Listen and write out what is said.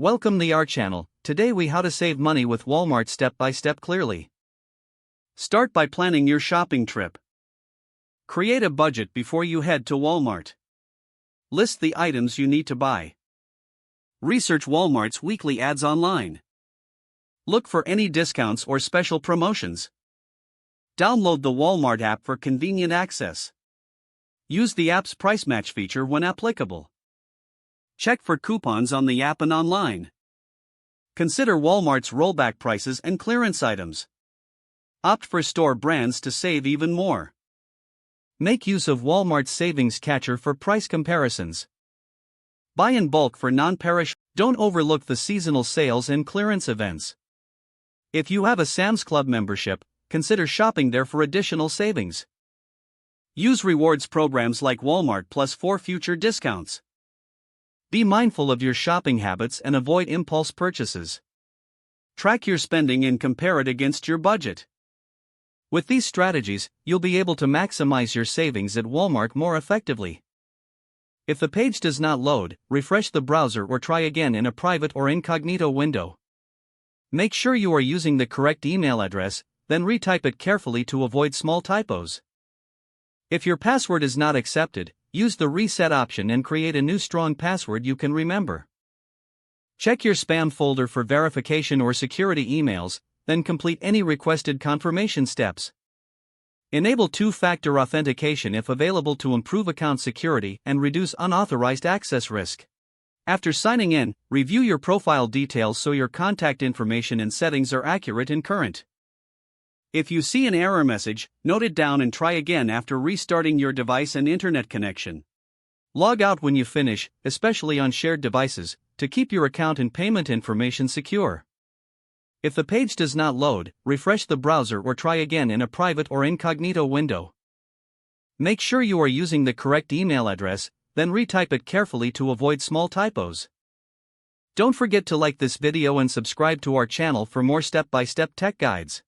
Welcome to our channel. Today we how to save money with Walmart step by step clearly. Start by planning your shopping trip. Create a budget before you head to Walmart. List the items you need to buy. Research Walmart's weekly ads online. Look for any discounts or special promotions. Download the Walmart app for convenient access. Use the app's price match feature when applicable. Check for coupons on the app and online. Consider Walmart's rollback prices and clearance items. Opt for store brands to save even more. Make use of Walmart's savings catcher for price comparisons. Buy in bulk for non-perishable. Don't overlook the seasonal sales and clearance events. If you have a Sam's Club membership, consider shopping there for additional savings. Use rewards programs like Walmart Plus for future discounts. Be mindful of your shopping habits and avoid impulse purchases. Track your spending and compare it against your budget. With these strategies, you'll be able to maximize your savings at Walmart more effectively. If the page does not load, refresh the browser or try again in a private or incognito window. Make sure you are using the correct email address, then retype it carefully to avoid small typos. If your password is not accepted, use the reset option and create a new strong password you can remember. Check your spam folder for verification or security emails, then complete any requested confirmation steps. Enable two-factor authentication if available to improve account security and reduce unauthorized access risk. After signing in, review your profile details so your contact information and settings are accurate and current. If you see an error message, note it down and try again after restarting your device and internet connection. Log out when you finish, especially on shared devices, to keep your account and payment information secure. If the page does not load, refresh the browser or try again in a private or incognito window. Make sure you are using the correct email address, then retype it carefully to avoid small typos. Don't forget to like this video and subscribe to our channel for more step-by-step tech guides.